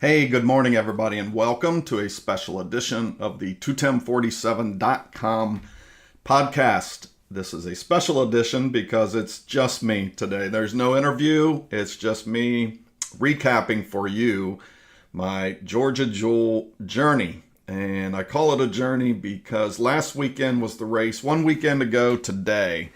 Hey, good morning, everybody, and welcome to a special edition of the 21047.com podcast. This is a special edition because it's just me today. There's no interview, it's just me recapping for you my Georgia Jewel journey. And I call it a journey because last weekend was the race, one weekend ago today.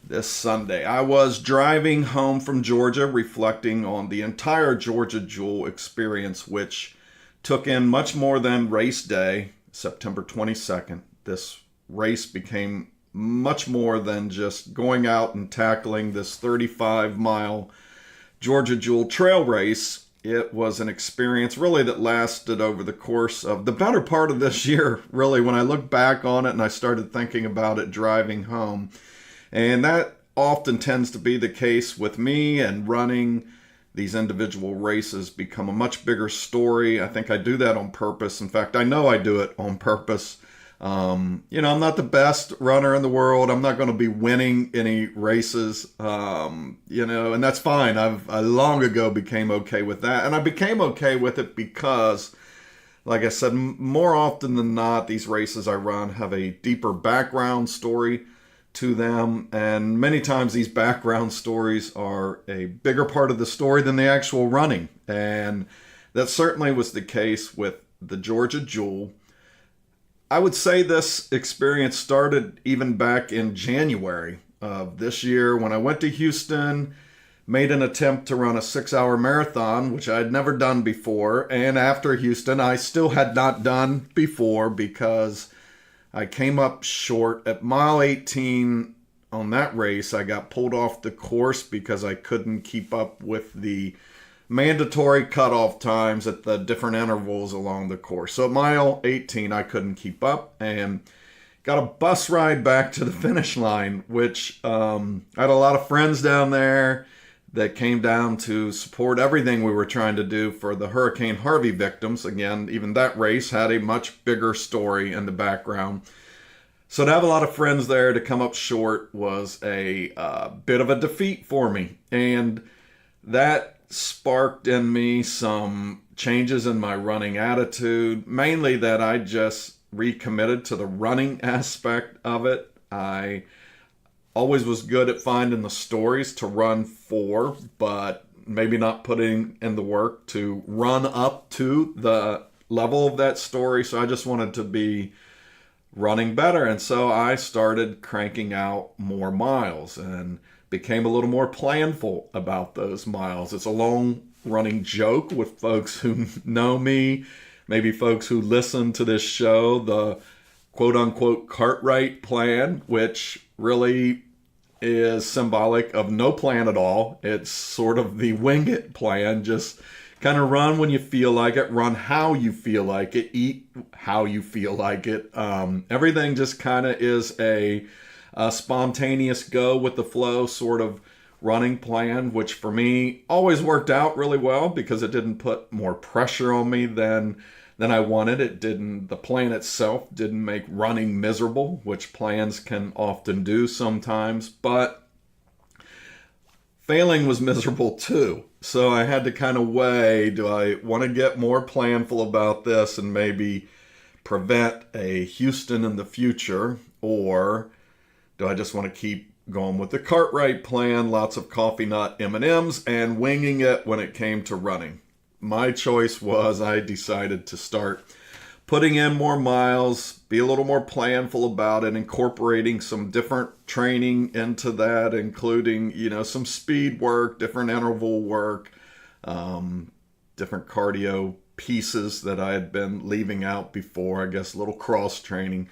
This Sunday, I was driving home from Georgia, reflecting on the entire Georgia Jewel experience, which took in much more than race day, September 22nd. This race became much more than just going out and tackling this 35-mile Georgia Jewel trail race. It was an experience really that lasted over the course of the better part of this year, really, when I look back on it and I started thinking about it driving home. And that often tends to be the case with me, and running these individual races become a much bigger story. I think I do that on purpose. In fact, I know I do it on purpose. I'm not the best runner in the world. I'm not going to be winning any races, and that's fine. I long ago became okay with that. And I became okay with it because, like I said, more often than not, these races I run have a deeper background story to them, and many times these background stories are a bigger part of the story than the actual running, and that certainly was the case with the Georgia Jewel. I would say this experience started even back in January of this year when I went to Houston, made an attempt to run a 6-hour marathon, which I had never done before, and after Houston I still had not done before because I came up short at mile 18 on that race. I got pulled off the course because I couldn't keep up with the mandatory cutoff times at the different intervals along the course. So at mile 18, I couldn't keep up and got a bus ride back to the finish line, which I had a lot of friends down there that came down to support everything we were trying to do for the Hurricane Harvey victims. Again, even that race had a much bigger story in the background. So to have a lot of friends there to come up short was a bit of a defeat for me. And that sparked in me some changes in my running attitude, mainly that I just recommitted to the running aspect of it. I always was good at finding the stories to run for, but maybe not putting in the work to run up to the level of that story. So I just wanted to be running better. And so I started cranking out more miles and became a little more planful about those miles. It's a long running joke with folks who know me, maybe folks who listen to this show, the quote unquote Cartwright plan, which really is symbolic of no plan at all. It's sort of the wing it plan. Just kind of run when you feel like it, run how you feel like it, eat how you feel like it. Everything just kind of is a spontaneous go with the flow sort of running plan, which for me always worked out really well because it didn't put more pressure on me than I wanted. The plan itself didn't make running miserable, which plans can often do sometimes, but failing was miserable too. So I had to kind of weigh, do I want to get more planful about this and maybe prevent a Houston in the future, or do I just want to keep going with the Cartwright plan, lots of coffee nut M&Ms, and winging it when it came to running? My choice was I decided to start putting in more miles, be a little more planful about it, incorporating some different training into that, including, some speed work, different interval work, different cardio pieces that I had been leaving out before, I guess a little cross training.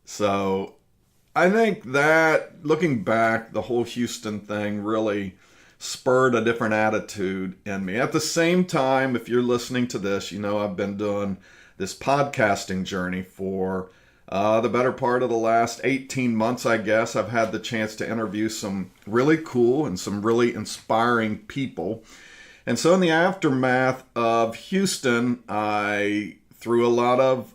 So I think that, looking back, the whole Houston thing really spurred a different attitude in me. At the same time, if you're listening to this, I've been doing this podcasting journey for the better part of the last 18 months, I guess. I've had the chance to interview some really cool and some really inspiring people. And so in the aftermath of Houston, through a lot of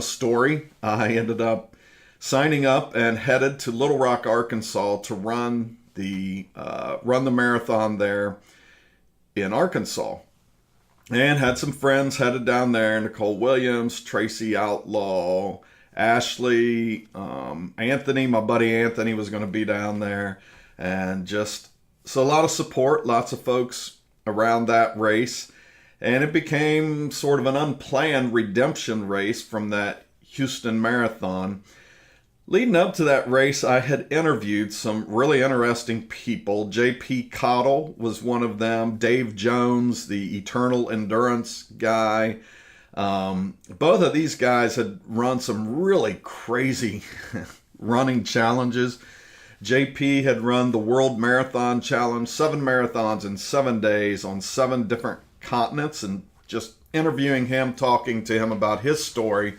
story, I ended up signing up and headed to Little Rock, Arkansas to run the marathon there in Arkansas. and had some friends headed down there. Nicole Williams, Tracy Outlaw, Ashley, Anthony, my buddy Anthony was going to be down there. And just, so a lot of support, lots of folks around that race. And it became sort of an unplanned redemption race from that Houston Marathon. Leading up to that race, I had interviewed some really interesting people. J.P. Cottle was one of them. Dave Jones, the Eternal Endurance guy. Both of these guys had run some really crazy running challenges. JP had run the World Marathon Challenge, 7 marathons in 7 days on 7 different continents, and just interviewing him, talking to him about his story,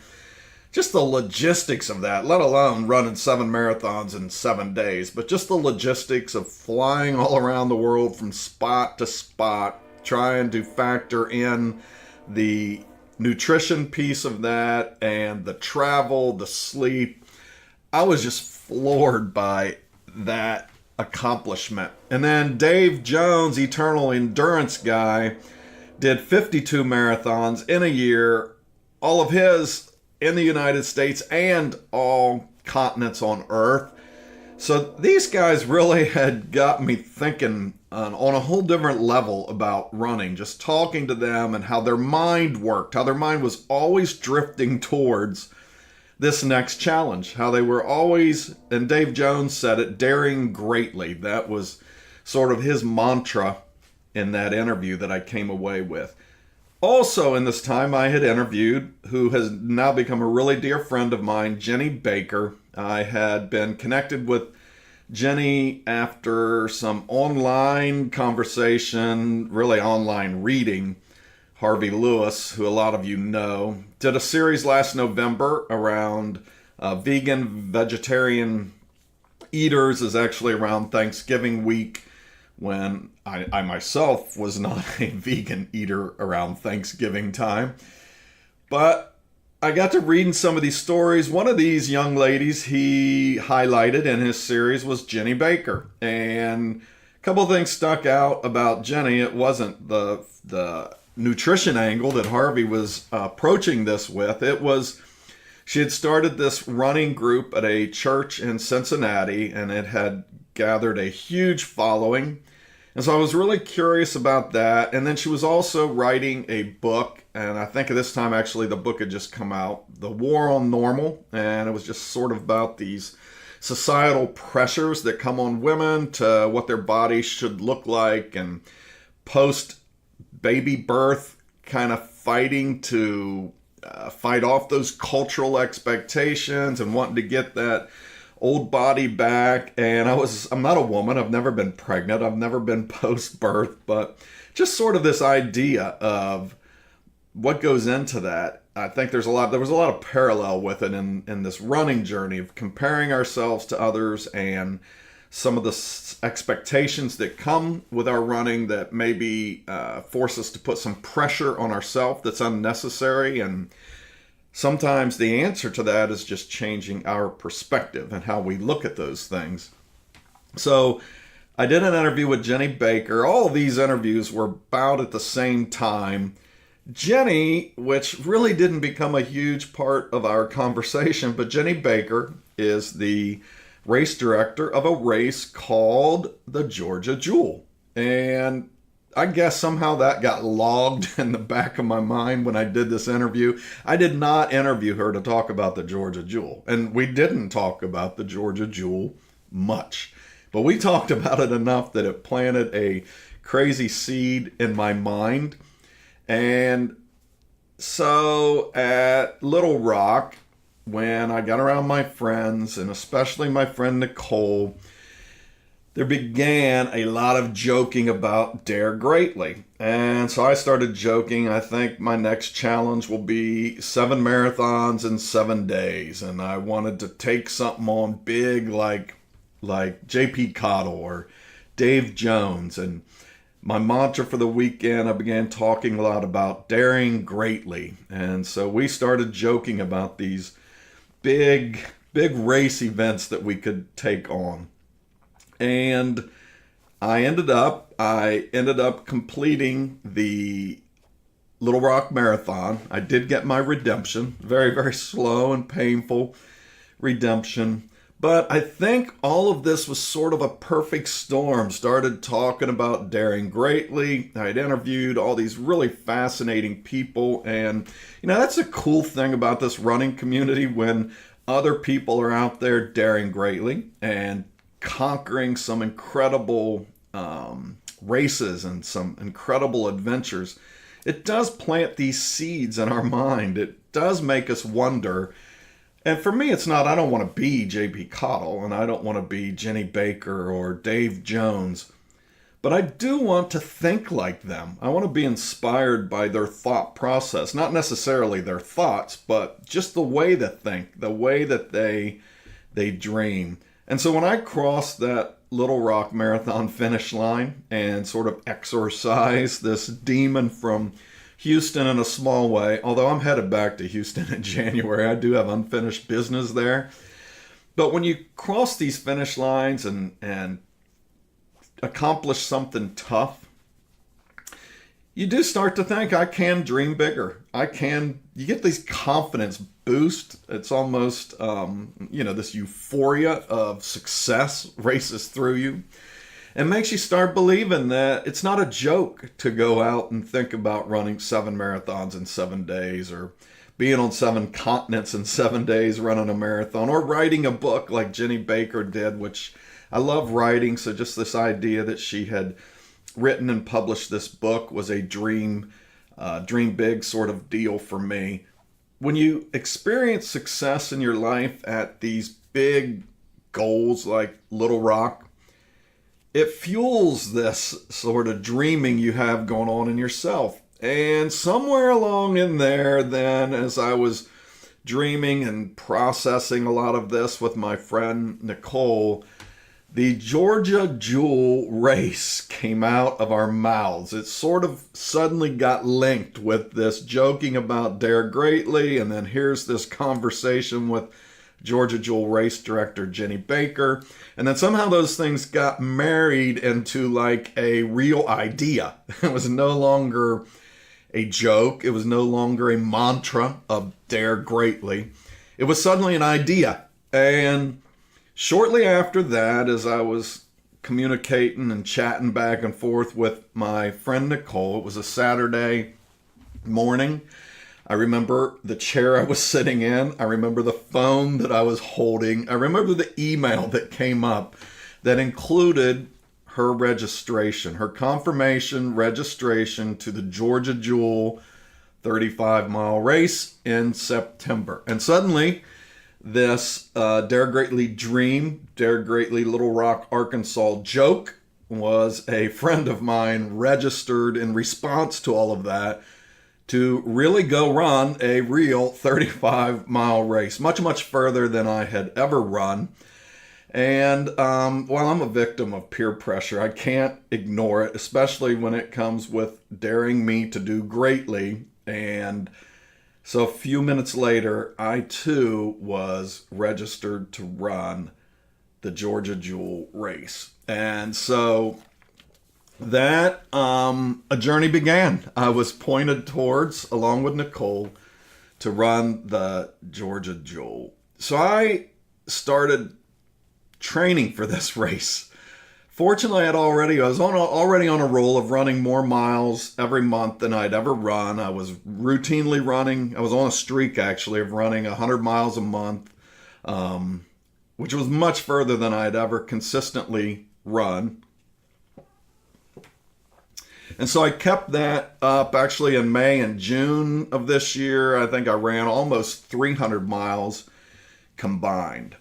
just the logistics of that, let alone running 7 marathons in 7 days, but just the logistics of flying all around the world from spot to spot, trying to factor in the nutrition piece of that and the travel, the sleep. I was just floored by that accomplishment. And then Dave Jones, Eternal Endurance guy, did 52 marathons in a year, all of his in the United States and all continents on Earth. So these guys really had got me thinking on a whole different level about running, just talking to them and how their mind worked, how their mind was always drifting towards this next challenge, how they were always, and Dave Jones said it, daring greatly. That was sort of his mantra in that interview that I came away with. Also in this time, I had interviewed, who has now become a really dear friend of mine, Jenny Baker. I had been connected with Jenny after some online conversation, really online reading. Harvey Lewis, who a lot of you know, did a series last November around vegan, vegetarian eaters, is actually around Thanksgiving week, when I myself was not a vegan eater around Thanksgiving time. But I got to reading some of these stories. One of these young ladies he highlighted in his series was Jenny Baker. And a couple of things stuck out about Jenny. It wasn't the nutrition angle that Harvey was approaching this with. It was, she had started this running group at a church in Cincinnati, and it had gathered a huge following. And so I was really curious about that. And then she was also writing a book, and I think at this time actually the book had just come out, The War on Normal, and it was just sort of about these societal pressures that come on women to what their bodies should look like, and post baby birth kind of fighting to fight off those cultural expectations and wanting to get that old body back. And I'm not a woman. I've never been pregnant. I've never been post-birth, but just sort of this idea of what goes into that. I think there was a lot of parallel with it in this running journey of comparing ourselves to others, and some of the expectations that come with our running that maybe force us to put some pressure on ourselves that's unnecessary. And sometimes the answer to that is just changing our perspective and how we look at those things. So I did an interview with Jenny Baker. All of these interviews were about at the same time. Jenny, which really didn't become a huge part of our conversation, but Jenny Baker is the race director of a race called the Georgia Jewel. And I guess somehow that got logged in the back of my mind when I did this interview. I did not interview her to talk about the Georgia Jewel. And we didn't talk about the Georgia Jewel much. But we talked about it enough that it planted a crazy seed in my mind. And so at Little Rock, when I got around my friends, and especially my friend Nicole, there began a lot of joking about Dare Greatly. And so I started joking, I think my next challenge will be 7 marathons in 7 days. And I wanted to take something on big like J.P. Cottle or Dave Jones. And my mantra for the weekend, I began talking a lot about daring greatly. And so we started joking about these big race events that we could take on. And I ended up completing the Little Rock Marathon. I did get my redemption. Very, very slow and painful redemption. But I think all of this was sort of a perfect storm. Started talking about daring greatly. I'd interviewed all these really fascinating people. And, that's a cool thing about this running community when other people are out there daring greatly and conquering some incredible races and some incredible adventures. It does plant these seeds in our mind. It does make us wonder. And for me, it's not, I don't want to be J.B. Cottle, and I don't want to be Jenny Baker or Dave Jones, but I do want to think like them. I want to be inspired by their thought process, not necessarily their thoughts, but just the way they think, the way that they dream. And so when I crossed that Little Rock Marathon finish line and sort of exorcise this demon from Houston in a small way, although I'm headed back to Houston in January. I do have unfinished business there. But when you cross these finish lines and accomplish something tough, you do start to think, I can dream bigger. You get this confidence boost. It's almost, this euphoria of success races through you. It makes you start believing that it's not a joke to go out and think about running 7 marathons in 7 days, or being on 7 continents in 7 days running a marathon, or writing a book like Jenny Baker did, which I love writing. So just this idea that she had written and published this book was a dream big sort of deal for me. When you experience success in your life at these big goals like Little Rock, it fuels this sort of dreaming you have going on in yourself. And somewhere along in there, then, as I was dreaming and processing a lot of this with my friend Nicole, the Georgia Jewel race came out of our mouths. It sort of suddenly got linked with this joking about Dare Greatly, and then here's this conversation with Georgia Jewel race director Jenny Baker. And then somehow those things got married into like a real idea. It was no longer a joke. It was no longer a mantra of Dare Greatly. It was suddenly an idea. And shortly after that, as I was communicating and chatting back and forth with my friend Nicole, it was a Saturday morning. I remember the chair I was sitting in. I remember the phone that I was holding. I remember the email that came up that included her registration, her confirmation registration to the Georgia Jewel 35-mile race in September. And suddenly, this Dare Greatly dream, Dare Greatly Little Rock, Arkansas joke was a friend of mine registered in response to all of that to really go run a real 35-mile race, much, much further than I had ever run. And while I'm a victim of peer pressure, I can't ignore it, especially when it comes with daring me to do greatly. And so a few minutes later, I too was registered to run the Georgia Jewel race. And so that a journey began. I was pointed towards, along with Nicole, to run the Georgia Jewel. So I started training for this race. Fortunately, I was already on a roll of running more miles every month than I'd ever run. I was routinely running. I was on a streak, actually, of running 100 miles a month, which was much further than I'd ever consistently run. And so I kept that up. Actually, in May and June of this year, I think I ran almost 300 miles combined.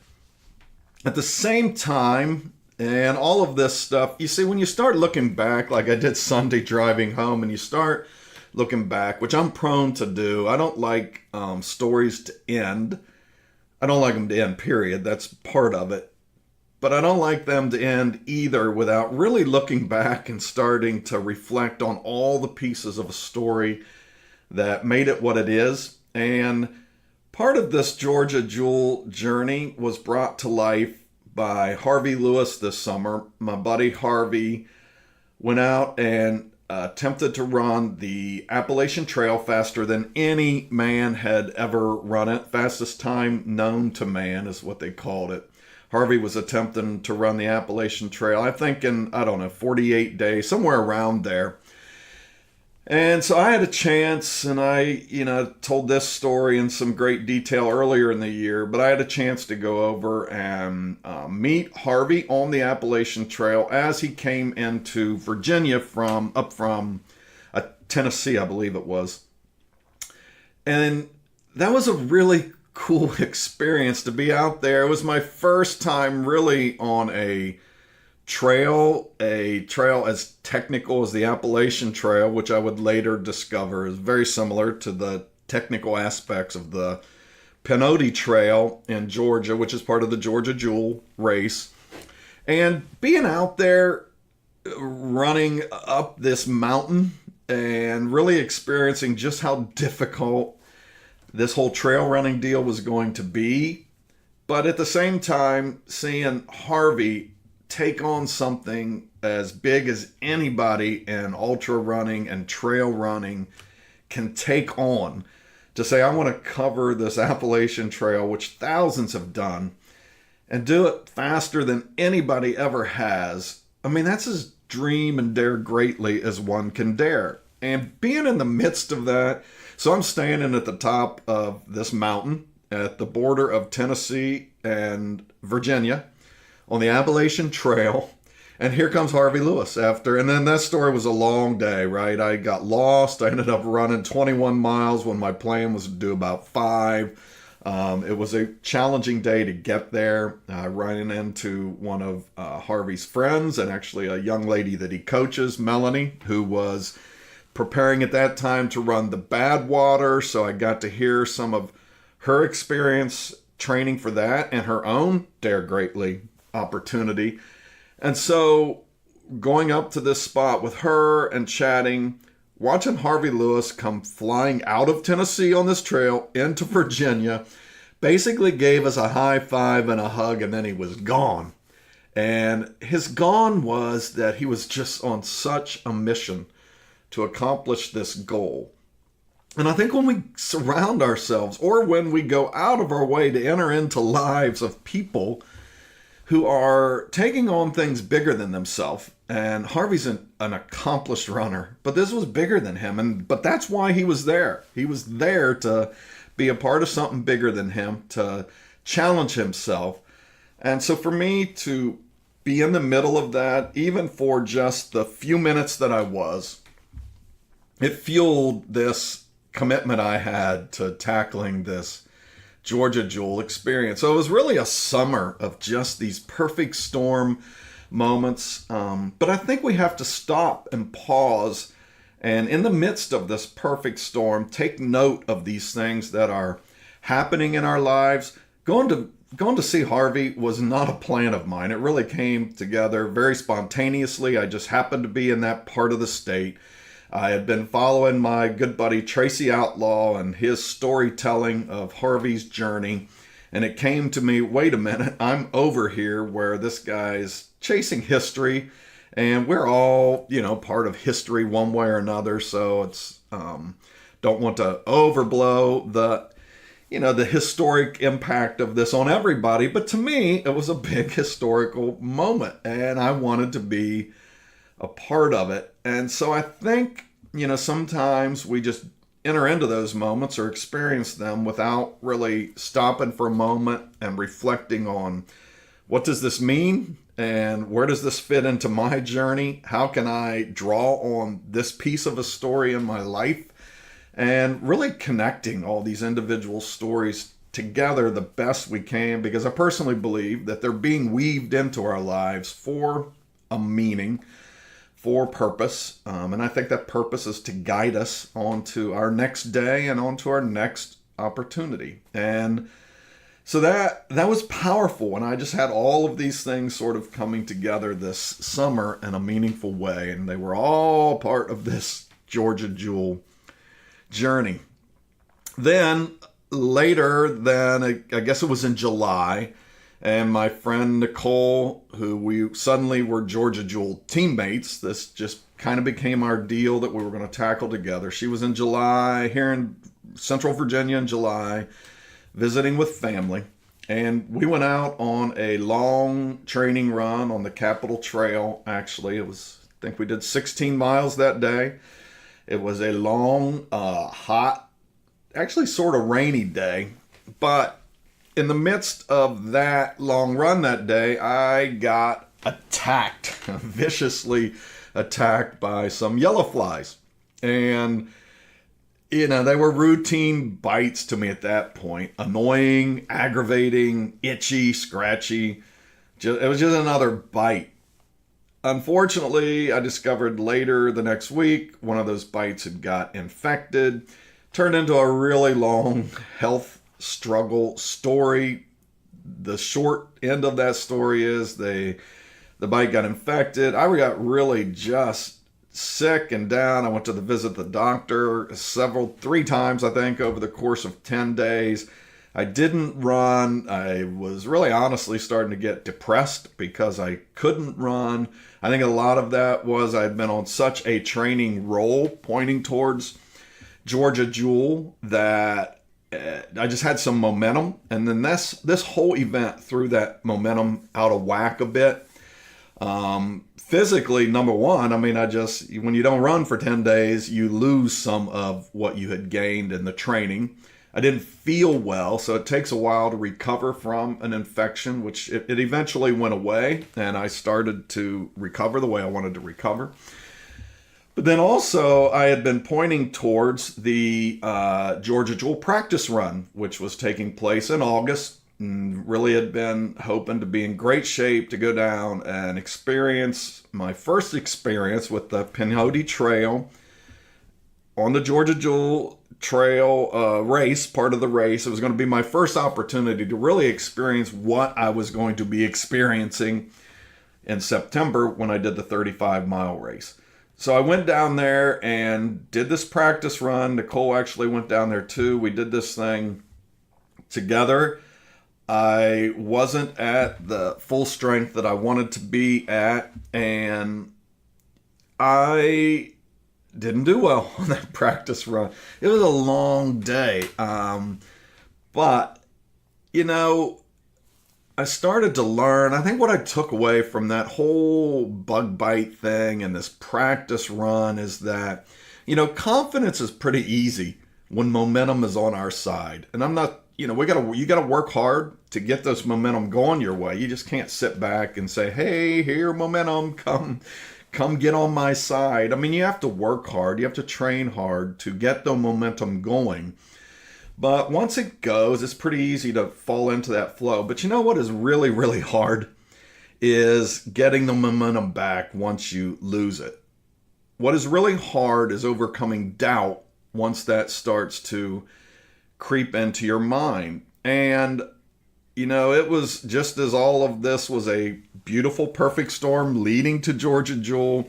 At the same time, and all of this stuff, you see, when you start looking back, like I did Sunday driving home, and you start looking back, which I'm prone to do. I don't like stories to end. I don't like them to end, period. That's part of it. But I don't like them to end either without really looking back and starting to reflect on all the pieces of a story that made it what it is. And part of this Georgia Jewel journey was brought to life by Harvey Lewis this summer. My buddy Harvey went out and attempted to run the Appalachian Trail faster than any man had ever run it. Fastest time known to man is what they called it. Harvey was attempting to run the Appalachian Trail, I think in, 48 days, somewhere around there. And so I had a chance, and I, told this story in some great detail earlier in the year, but I had a chance to go over and meet Harvey on the Appalachian Trail as he came into Virginia from Tennessee, I believe it was. And that was a really cool experience to be out there. It was my first time really on a trail as technical as the Appalachian Trail, which I would later discover is very similar to the technical aspects of the Peyote Trail in Georgia, which is part of the Georgia Jewel race. And being out there running up this mountain and really experiencing just how difficult this whole trail running deal was going to be, but at the same time seeing Harvey take on something as big as anybody in ultra running and trail running can take on, to say, I want to cover this Appalachian Trail, which thousands have done, and do it faster than anybody ever has. I mean, that's as dream and dare greatly as one can dare. And being in the midst of that, so I'm standing at the top of this mountain at the border of Tennessee and Virginia on the Appalachian Trail. And here comes Harvey Lewis after. And then that story was a long day, right? I got lost. I ended up running 21 miles when my plan was to do about 5. It was a challenging day to get there. Running into one of Harvey's friends, and actually a young lady that he coaches, Melanie, who was preparing at that time to run the Badwater. So I got to hear some of her experience training for that and her own Dare Greatly opportunity. And so going up to this spot with her and chatting, watching Harvey Lewis come flying out of Tennessee on this trail into Virginia, basically gave us a high five and a hug, and then he was gone. And his gone was that he was just on such a mission to accomplish this goal. And I think when we surround ourselves, or when we go out of our way to enter into lives of people who are taking on things bigger than themselves, and Harvey's an accomplished runner, but this was bigger than him, but that's why he was there. He was there to be a part of something bigger than him, to challenge himself. And so for me to be in the middle of that, even for just the few minutes that I was, it fueled this commitment I had to tackling this Georgia Jewel experience. So it was really a summer of just these perfect storm moments. But I think we have to stop and pause, and in the midst of this perfect storm, take note of these things that are happening in our lives. Going to see Harvey was not a plan of mine. It really came together very spontaneously. I just happened to be in that part of the state. I had been following my good buddy Tracy Outlaw and his storytelling of Harvey's journey, and it came to me, wait a minute, I'm over here where this guy's chasing history, and we're all, part of history one way or another, so it's, don't want to overblow the historic impact of this on everybody, but to me, it was a big historical moment, and I wanted to be a part of it. And so I think, sometimes we just enter into those moments or experience them without really stopping for a moment and reflecting on, what does this mean? And where does this fit into my journey? How can I draw on this piece of a story in my life? And really connecting all these individual stories together the best we can, because I personally believe that they're being weaved into our lives for a meaning, for purpose. And I think that purpose is to guide us onto our next day and onto our next opportunity. And so that was powerful. And I just had all of these things sort of coming together this summer in a meaningful way. And they were all part of this Georgia Jewel journey. Then later, I guess it was in July, and my friend Nicole, who we suddenly were Georgia Jewel teammates, this just kind of became our deal that we were going to tackle together. She was in July, here in Central Virginia in July, visiting with family. And we went out on a long training run on the Capitol Trail. Actually, I think we did 16 miles that day. It was a long, hot, actually sort of rainy day. But in the midst of that long run that day, I got attacked, viciously attacked by some yellow flies. And they were routine bites to me at that point. Annoying, aggravating, itchy, scratchy. It was just another bite. Unfortunately, I discovered later the next week, one of those bites had got infected. Turned into a really long health struggle story. The short end of that story is the bite got infected. I got really just sick and down. I went to visit the doctor 3 times, I think, over the course of 10 days. I didn't run. I was really honestly starting to get depressed because I couldn't run. I think a lot of that was I'd been on such a training roll pointing towards Georgia Jewel that I just had some momentum. And then this whole event threw that momentum out of whack a bit. Physically, number one, when you don't run for 10 days, you lose some of what you had gained in the training. I didn't feel well, so it takes a while to recover from an infection, which it eventually went away, and I started to recover the way I wanted to recover. But then also, I had been pointing towards the Georgia Jewel practice run, which was taking place in August. And really had been hoping to be in great shape to go down and experience my first experience with the Pinhoti Trail on the Georgia Jewel Trail race, part of the race. It was going to be my first opportunity to really experience what I was going to be experiencing in September when I did the 35-mile race. So I went down there and did this practice run. Nicole actually went down there too. We did this thing together. I wasn't at the full strength that I wanted to be at, and I didn't do well on that practice run. It was a long day, but, I started to learn. I think what I took away from that whole bug bite thing and this practice run is that, confidence is pretty easy when momentum is on our side. And I'm not, you gotta work hard to get this momentum going your way. You just can't sit back and say, hey, here, momentum, come get on my side. You have to work hard. You have to train hard to get the momentum going. But once it goes, it's pretty easy to fall into that flow. But you know what is really, really hard is getting the momentum back once you lose it. What is really hard is overcoming doubt once that starts to creep into your mind. And, it was just as all of this was a beautiful, perfect storm leading to Georgia Jewel.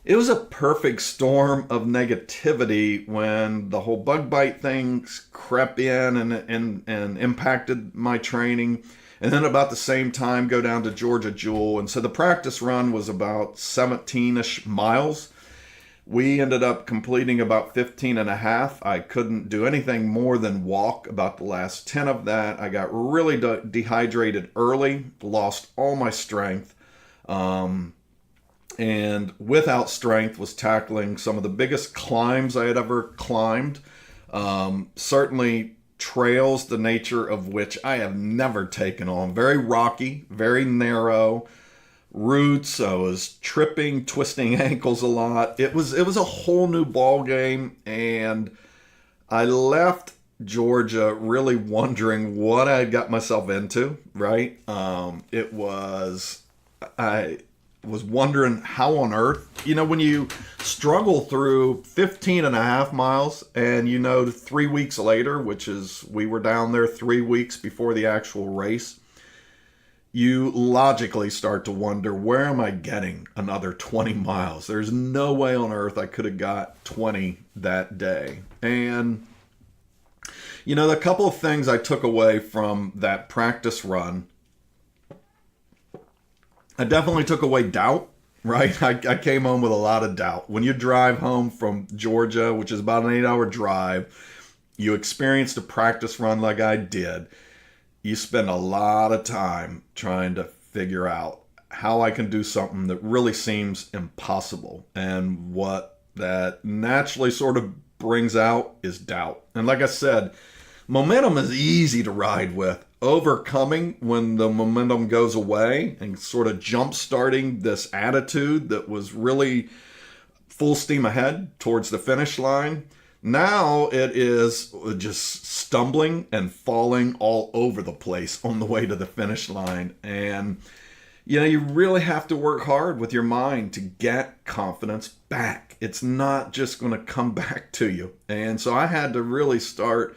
It was a perfect storm of negativity when the whole bug bite things crept in and impacted my training. And then about the same time, go down to Georgia Jewel. And so the practice run was about 17-ish miles. We ended up completing about 15 and a half. I couldn't do anything more than walk about the last 10 of that. I got really dehydrated early, lost all my strength. And without strength was tackling some of the biggest climbs I had ever climbed. Certainly trails, the nature of which I have never taken on. Very rocky, very narrow. Roots. I was tripping, twisting ankles a lot. It was a whole new ball game, and I left Georgia really wondering what I got myself into. Right? I was wondering how on earth, when you struggle through 15 and a half miles, and 3 weeks later, which is we were down there 3 weeks before the actual race. You logically start to wonder, where am I getting another 20 miles? There's no way on earth I could have got 20 that day. And, the couple of things I took away from that practice run, I definitely took away doubt right? I came home with a lot of doubt. When you drive home from Georgia, which is about an 8-hour drive, you experienced a practice run like I did. You spend a lot of time trying to figure out how I can do something that really seems impossible. And what that naturally sort of brings out is doubt. And like I said, momentum is easy to ride with. Overcoming when the momentum goes away and sort of jump starting this attitude that was really full steam ahead towards the finish line. Now it is just stumbling and falling all over the place on the way to the finish line. And, you really have to work hard with your mind to get confidence back. It's not just going to come back to you. And so I had to really start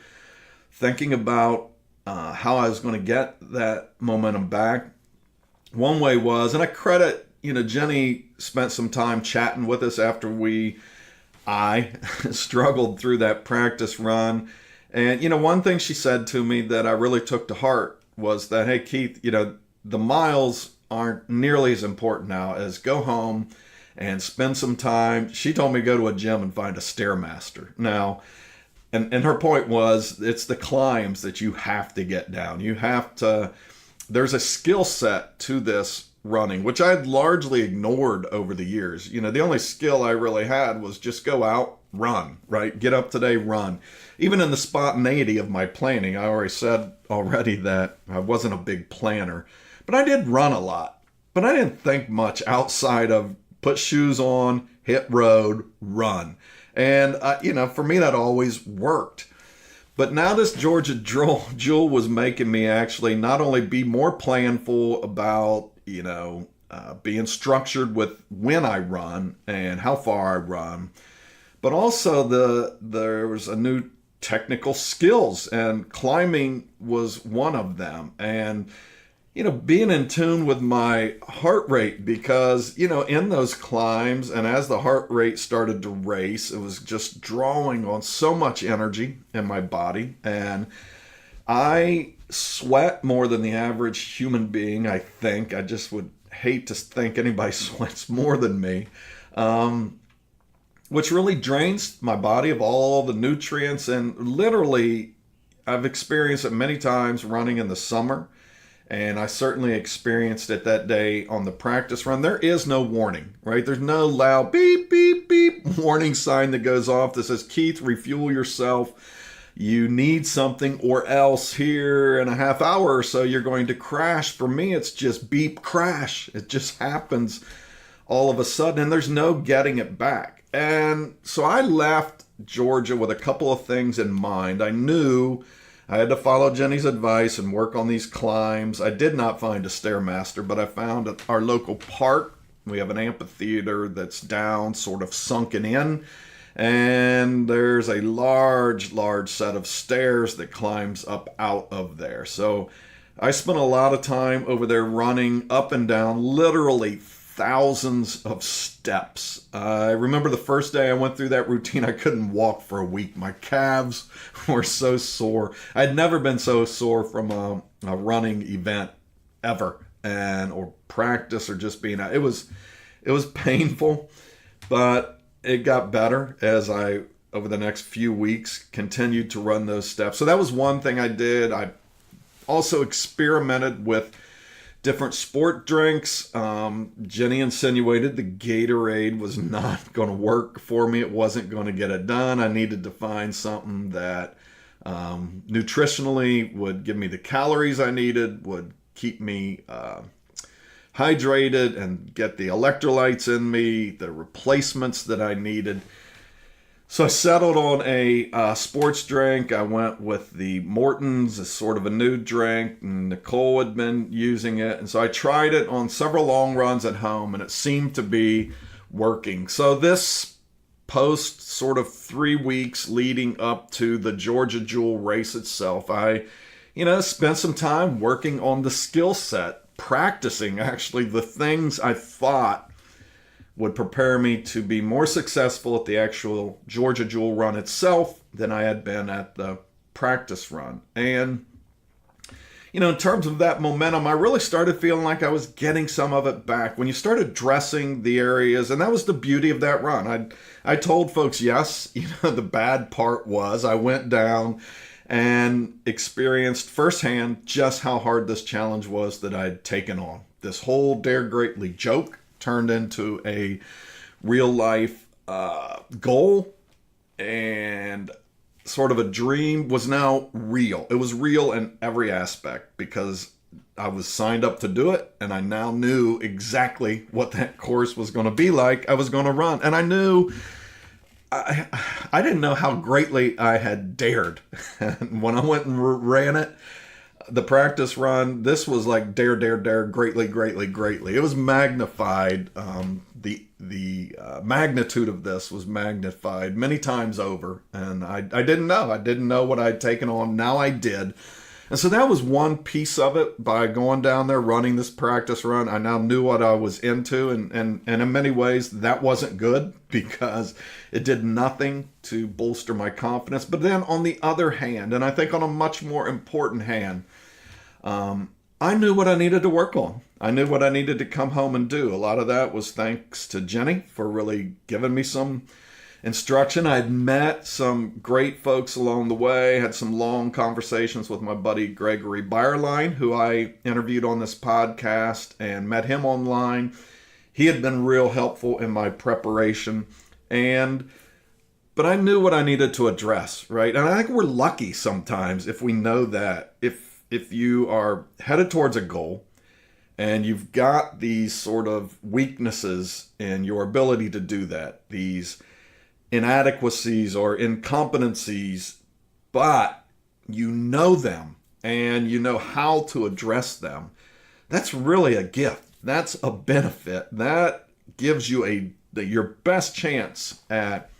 thinking about how I was going to get that momentum back. One way was, and I credit, Jenny spent some time chatting with us after I struggled through that practice run. And, one thing she said to me that I really took to heart was that, hey, Keith, the miles aren't nearly as important now as go home and spend some time. She told me to go to a gym and find a Stairmaster. Now, and her point was it's the climbs that you have to get down. There's a skill set to this running, which I had largely ignored over the years. The only skill I really had was just go out, run, right? Get up today, run. Even in the spontaneity of my planning, I already said that I wasn't a big planner, but I did run a lot. But I didn't think much outside of put shoes on, hit road, run. And, for me, that always worked. But now this Georgia Jewel was making me actually not only be more planful about, being structured with when I run and how far I run, but also there was a new technical skills, and climbing was one of them. And, being in tune with my heart rate, because, in those climbs and as the heart rate started to race, it was just drawing on so much energy in my body. And I sweat more than the average human being, I think. I just would hate to think anybody sweats more than me, which really drains my body of all the nutrients. And literally, I've experienced it many times running in the summer. And I certainly experienced it that day on the practice run. There is no warning, right? There's no loud beep, beep, beep warning sign that goes off that says, Keith, refuel yourself. You need something, or else here in a half hour or so, you're going to crash. For me, it's just beep, crash. It just happens all of a sudden, and there's no getting it back. And so I left Georgia with a couple of things in mind. I knew I had to follow Jenny's advice and work on these climbs. I did not find a Stairmaster, but I found at our local park, we have an amphitheater that's down, sort of sunken in, and there's a large set of stairs that climbs up out of there. So I spent a lot of time over there running up and down, literally thousands of steps. I remember the first day I went through that routine, I couldn't walk for a week. My calves were so sore. I'd never been so sore from a running event ever, or practice, or just being out. It was painful, but it got better as I, over the next few weeks, continued to run those steps. So that was one thing I did. I also experimented with different sport drinks. Jenny insinuated the Gatorade was not going to work for me. It wasn't going to get it done. I needed to find something that nutritionally would give me the calories I needed, would keep me hydrated and get the electrolytes in me, the replacements that I needed. So I settled on a sports drink. I went with the Morton's, a sort of a new drink, and Nicole had been using it. And so I tried it on several long runs at home, and it seemed to be working. So this post sort of 3 weeks leading up to the Georgia Jewel race itself, I, spent some time working on the skill set, practicing actually the things I thought would prepare me to be more successful at the actual Georgia Jewel run itself than I had been at the practice run. And, in terms of that momentum, I really started feeling like I was getting some of it back when you started addressing the areas. And that was the beauty of that run. I told folks, yes, the bad part was I went down and experienced firsthand just how hard this challenge was that I'd taken on. This whole Dare Greatly joke turned into a real life goal, and sort of a dream was now real. It was real in every aspect because I was signed up to do it, and I now knew exactly what that course was going to be like. I was going to run, and I knew I didn't know how greatly I had dared. When I went and ran it, the practice run, this was like dare, greatly, greatly, greatly. It was magnified. The magnitude of this was magnified many times over, and I didn't know. I didn't know what I'd taken on. Now I did. And so that was one piece of it. By going down there, running this practice run, I now knew what I was into, and in many ways that wasn't good because it did nothing to bolster my confidence. But then on the other hand, and I think on a much more important hand, I knew what I needed to work on. I knew what I needed to come home and do. A lot of that was thanks to Jenny for really giving me some instruction. I'd met some great folks along the way, had some long conversations with my buddy Gregory Byerline, who I interviewed on this podcast, and met him online. He had been real helpful in my preparation, but I knew what I needed to address, right? And I think we're lucky sometimes if we know that. If you are headed towards a goal and you've got these sort of weaknesses in your ability to do that, these inadequacies or incompetencies, but you know them and you know how to address them, that's really a gift. That's a benefit. That gives you your best chance at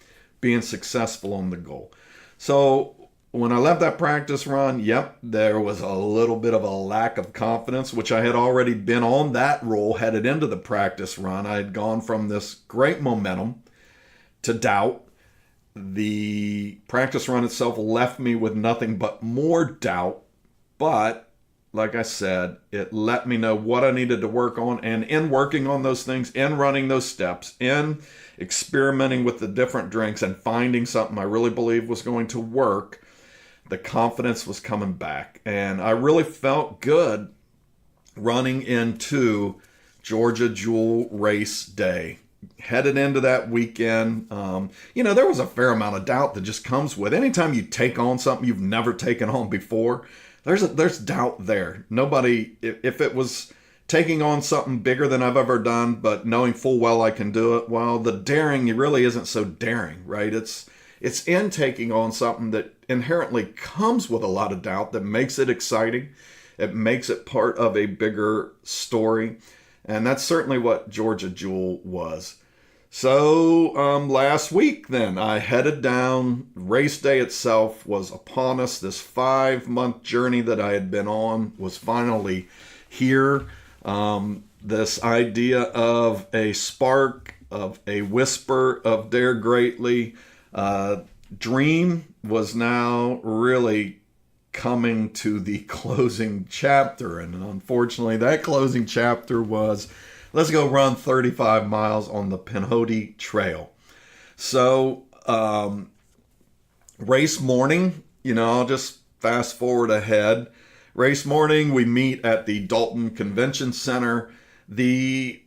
being successful on the goal. So when I left that practice run, there was a little bit of a lack of confidence, which I had already been on that roll headed into the practice run. I had gone from this great momentum to doubt. The practice run itself left me with nothing but more doubt, but like I said, it let me know what I needed to work on, and in working on those things, in running those steps, in experimenting with the different drinks and finding something I really believed was going to work, the confidence was coming back. And I really felt good running into Georgia Jewel race day. Headed into that weekend, there was a fair amount of doubt that just comes with anytime you take on something you've never taken on before. There's doubt there. Nobody, if it was taking on something bigger than I've ever done, but knowing full well I can do it, well, the daring really isn't so daring, right? It's in taking on something that inherently comes with a lot of doubt that makes it exciting. It makes it part of a bigger story. And that's certainly what Georgia Jewel was. So last week then, I headed down. Race day itself was upon us. This 5-month journey that I had been on was finally here. This idea of a spark, of a whisper of Dare Greatly, dream was now really coming to the closing chapter. And unfortunately, that closing chapter was, let's go run 35 miles on the Pinhoti Trail. So, race morning, I'll just fast forward ahead. Race morning, we meet at the Dalton Convention Center. The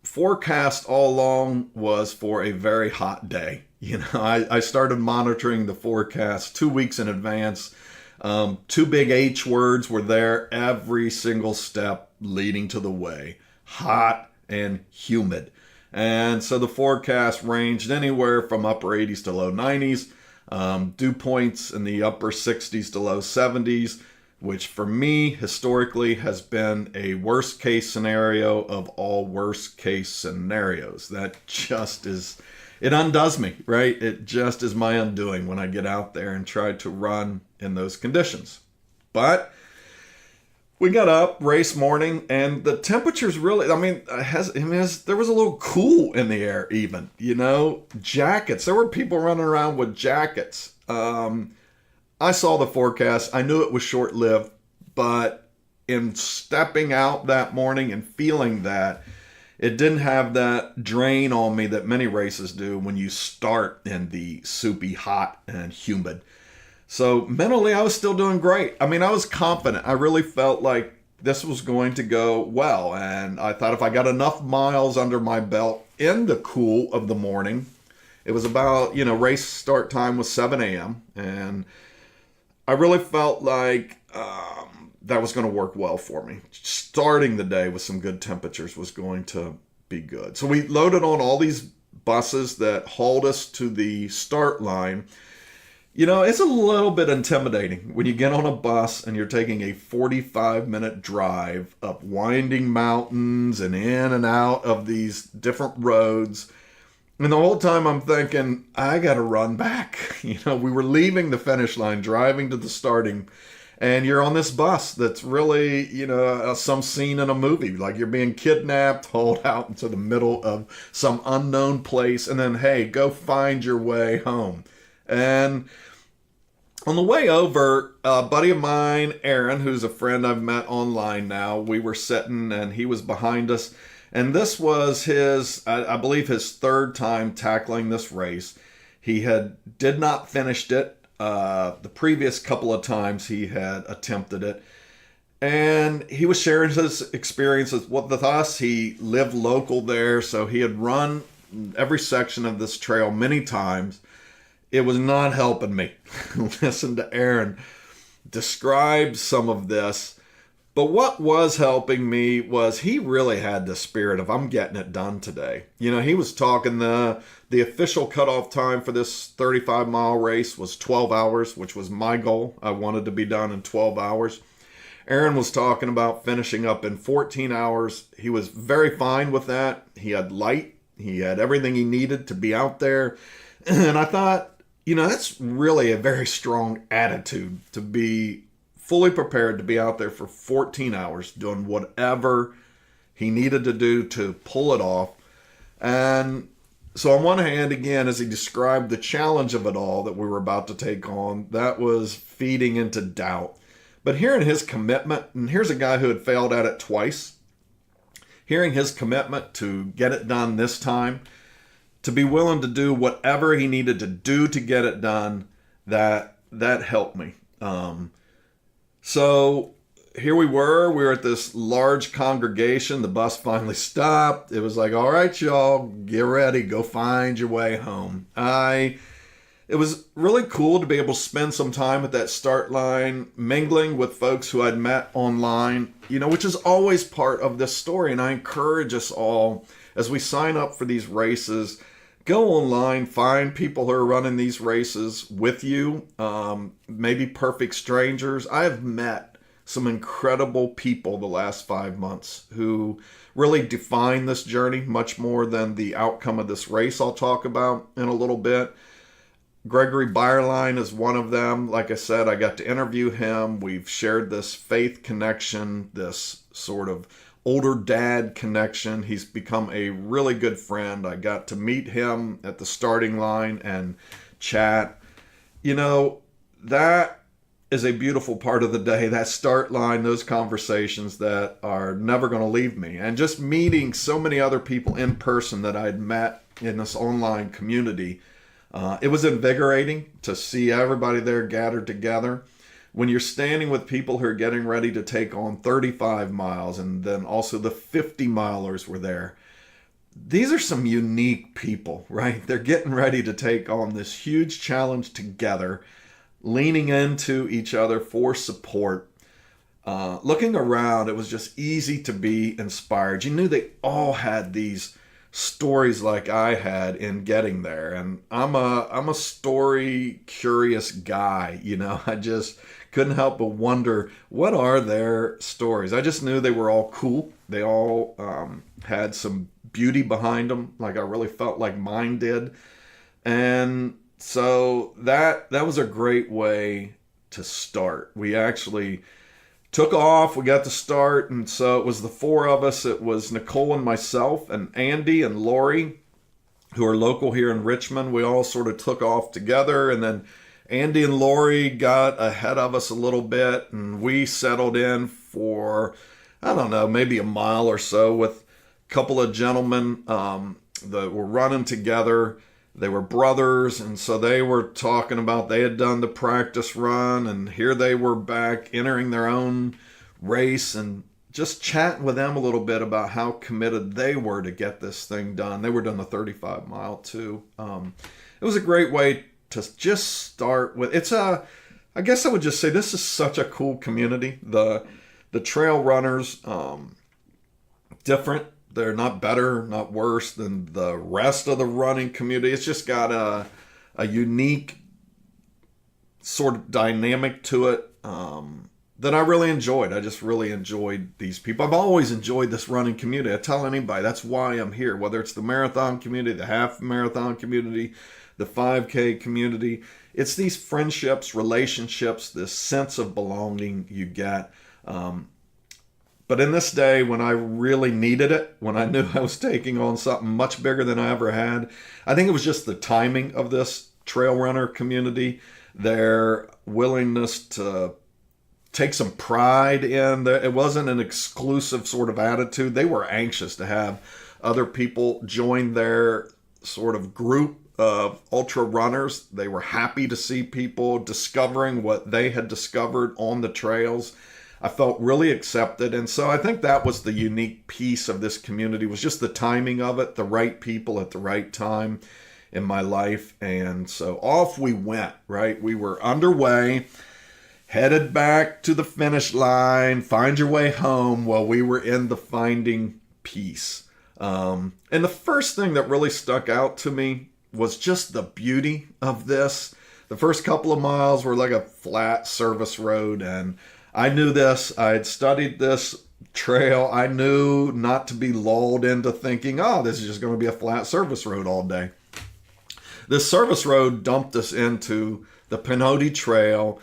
forecast all along was for a very hot day. I started monitoring the forecast 2 weeks in advance. 2 big H words were there every single step leading to the way: hot and humid. And so the forecast ranged anywhere from upper 80s to low 90s, dew points in the upper 60s to low 70s, which for me historically has been a worst case scenario of all worst case scenarios. That just is, it undoes me, right? It just is my undoing when I get out there and try to run in those conditions. But we got up race morning, and the temperatures really, there was a little cool in the air even, jackets. There were people running around with jackets. I saw the forecast. I knew it was short-lived, but in stepping out that morning and feeling that, it didn't have that drain on me that many races do when you start in the soupy, hot, and humid. So mentally, I was still doing great. I mean, I was confident. I really felt like this was going to go well. And I thought if I got enough miles under my belt in the cool of the morning, it was about, race start time was 7 a.m. And I really felt like that was going to work well for me. Starting the day with some good temperatures was going to be good. So we loaded on all these buses that hauled us to the start line. It's a little bit intimidating when you get on a bus and you're taking a 45-minute drive up winding mountains and in and out of these different roads. And the whole time I'm thinking, I got to run back. We were leaving the finish line, driving to the starting, and you're on this bus that's really, some scene in a movie. Like you're being kidnapped, hauled out into the middle of some unknown place, and then, hey, go find your way home. And on the way over, a buddy of mine, Aaron, who's a friend I've met online now, we were sitting and he was behind us. And this was I believe his third time tackling this race. He did not finished it. The previous couple of times he had attempted it. And he was sharing his experiences with us. He lived local there, so he had run every section of this trail many times. It was not helping me. Listen to Aaron describe some of this. But what was helping me was he really had the spirit of, I'm getting it done today. He was talking the official cutoff time for this 35-mile race was 12 hours, which was my goal. I wanted to be done in 12 hours. Aaron was talking about finishing up in 14 hours. He was very fine with that. He had light. He had everything he needed to be out there. And I thought, that's really a very strong attitude to be fully prepared to be out there for 14 hours doing whatever he needed to do to pull it off. And so on one hand, again, as he described the challenge of it all that we were about to take on, that was feeding into doubt. But hearing his commitment, and here's a guy who had failed at it twice, hearing his commitment to get it done this time, to be willing to do whatever he needed to do to get it done, that helped me. So here we were at this large congregation. The bus finally stopped. It was like, all right, y'all, get ready, go find your way home. It was really cool to be able to spend some time at that start line, mingling with folks who I'd met online, which is always part of this story. And I encourage us all, as we sign up for these races, go online, find people who are running these races with you, maybe perfect strangers. I have met some incredible people the last 5 months who really define this journey much more than the outcome of this race I'll talk about in a little bit. Gregory Byerline is one of them. Like I said, I got to interview him. We've shared this faith connection, this sort of older dad connection. He's become a really good friend. I got to meet him at the starting line and chat. That is a beautiful part of the day, that start line, those conversations that are never going to leave me. And just meeting so many other people in person that I'd met in this online community. It was invigorating to see everybody there gathered together. When you're standing with people who are getting ready to take on 35 miles, and then also the 50-milers were there. These are some unique people, right? They're getting ready to take on this huge challenge together, leaning into each other for support. Looking around, it was just easy to be inspired. You knew they all had these stories like I had in getting there, and I'm a story curious guy. I just couldn't help but wonder, what are their stories? I just knew they were all cool. They all had some beauty behind them, like I really felt like mine did. And so that was a great way to start. We actually took off, we got to start, and so it was the four of us. It was Nicole and myself and Andy and Lori, who are local here in Richmond. We all sort of took off together, and then Andy and Lori got ahead of us a little bit, and we settled in for, I don't know, maybe a mile or so with a couple of gentlemen that were running together. They were brothers, and so they were talking about they had done the practice run, and here they were back entering their own race, and just chatting with them a little bit about how committed they were to get this thing done. They were doing the 35 mile too. It was a great way to just start with. I guess I would just say this is such a cool community. The trail runners, different. They're not better, not worse than the rest of the running community. It's just got a unique sort of dynamic to it that I really enjoyed. I just really enjoyed these people. I've always enjoyed this running community. I tell anybody that's why I'm here, whether it's the marathon community, the half marathon community, the 5K community. It's these friendships, relationships, this sense of belonging you get. But in this day, when I really needed it, when I knew I was taking on something much bigger than I ever had, I think it was just the timing of this trail runner community, their willingness to take some pride in. It wasn't an exclusive sort of attitude. They were anxious to have other people join their sort of group of ultra runners. They were happy to see people discovering what they had discovered on the trails. I felt really accepted. And so I think that was the unique piece of this community, was just the timing of it, the right people at the right time in my life. And so off we went, right? We were underway, headed back to the finish line, find your way home. Well, we were in the finding piece. And the first thing that really stuck out to me was just the beauty of this. The first couple of miles were like a flat service road, and I knew this. I had studied this trail. I knew not to be lulled into thinking, oh, this is just going to be a flat service road all day. This service road dumped us into the Pinhoti Trail,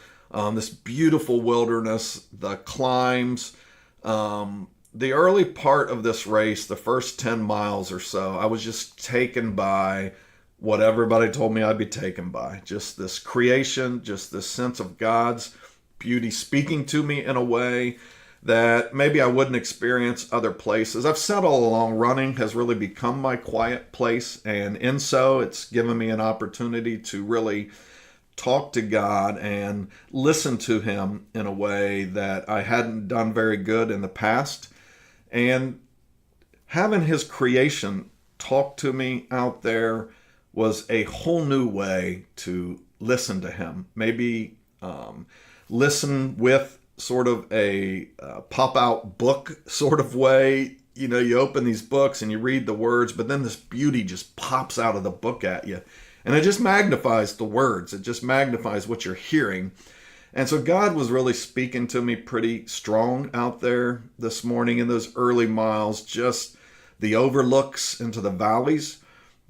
this beautiful wilderness, the climbs. The early part of this race, the first 10 miles or so, I was just taken by what everybody told me I'd be taken by. Just this creation, just this sense of God's beauty speaking to me in a way that maybe I wouldn't experience other places. I've said all along, running has really become my quiet place, and in so it's given me an opportunity to really talk to God and listen to him in a way that I hadn't done very good in the past. And having his creation talk to me out there was a whole new way to listen to him. Maybe listen with sort of a pop-out book sort of way. You know, you open these books and you read the words, but then this beauty just pops out of the book at you. And it just magnifies the words. It just magnifies what you're hearing. And so God was really speaking to me pretty strong out there this morning in those early miles, just the overlooks into the valleys,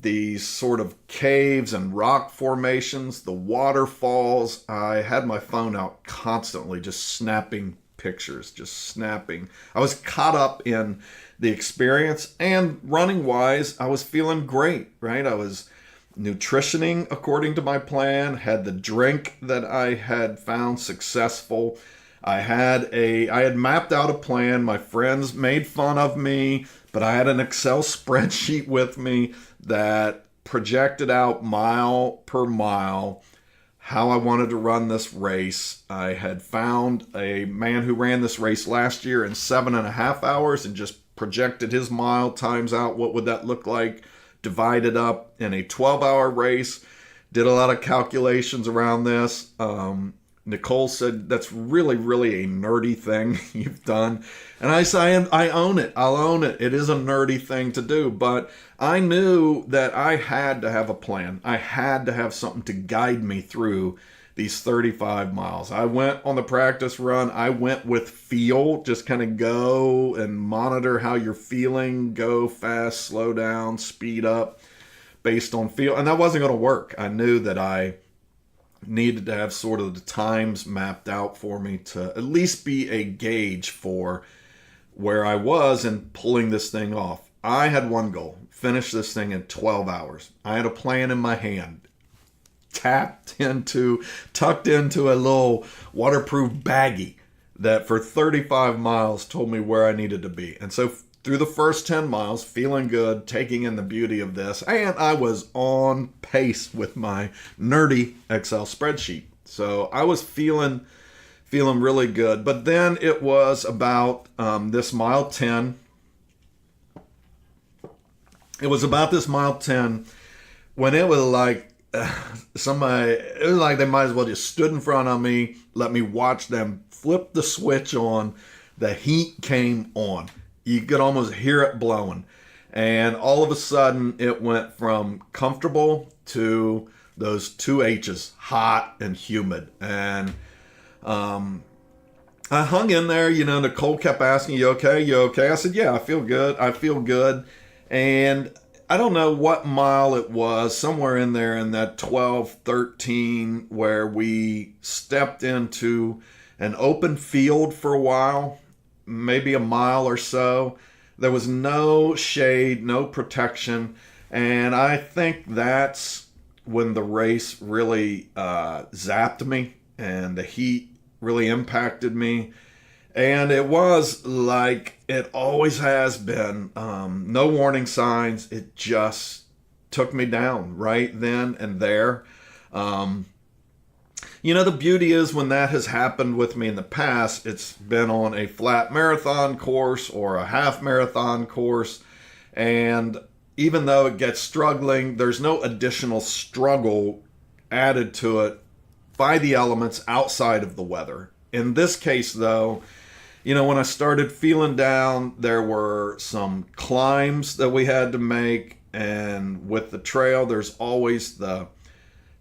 these sort of caves and rock formations, the waterfalls. I had my phone out constantly, just snapping pictures, just snapping. I was caught up in the experience, and running wise, I was feeling great, right? I was nutritioning according to my plan, had the drink that I had found successful. I had mapped out a plan. My friends made fun of me, but I had an Excel spreadsheet with me that projected out mile per mile how I wanted to run this race. I had found a man who ran this race last year in 7.5 hours and just projected his mile times out. What would that look like divided up in a 12-hour race? Did a lot of calculations around this. Nicole said, that's really, really a nerdy thing you've done. And I say, I own it. I'll own it. It is a nerdy thing to do. But I knew that I had to have a plan. I had to have something to guide me through these 35 miles. I went on the practice run. I went with feel, just kind of go and monitor how you're feeling, go fast, slow down, speed up based on feel. And that wasn't going to work. I knew that I needed to have sort of the times mapped out for me to at least be a gauge for where I was in pulling this thing off. I had one goal, finish this thing in 12 hours. I had a plan in my hand. tucked into a little waterproof baggie that for 35 miles told me where I needed to be. And so through the first 10 miles, feeling good, taking in the beauty of this, and I was on pace with my nerdy Excel spreadsheet. So I was feeling really good. But then it was about this mile 10. It was about this mile 10 when it was like it was like they might as well just stood in front of me, let me watch them flip the switch on. The heat came on. You could almost hear it blowing. And all of a sudden, it went from comfortable to those two H's, hot and humid. And I hung in there. Nicole kept asking, you okay? You okay? I said, yeah, I feel good. And I don't know what mile it was, somewhere in there in that 12, 13, where we stepped into an open field for a while, maybe a mile or so. There was no shade, no protection. And I think that's when the race really zapped me and the heat really impacted me. And it was like it always has been. No warning signs. It just took me down right then and there. The beauty is when that has happened with me in the past, it's been on a flat marathon course or a half marathon course. And even though it gets struggling, there's no additional struggle added to it by the elements outside of the weather. In this case, though, when I started feeling down, there were some climbs that we had to make. And with the trail, there's always the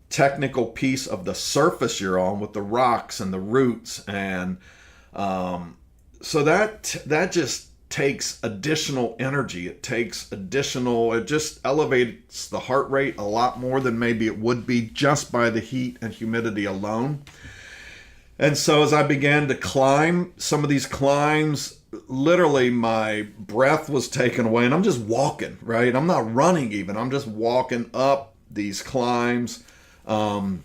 technical piece of the surface you're on with the rocks and the roots. And so that just takes additional energy. It just elevates the heart rate a lot more than maybe it would be just by the heat and humidity alone. And so as I began to climb some of these climbs, literally my breath was taken away and I'm just walking, right? I'm not running even. I'm just walking up these climbs. And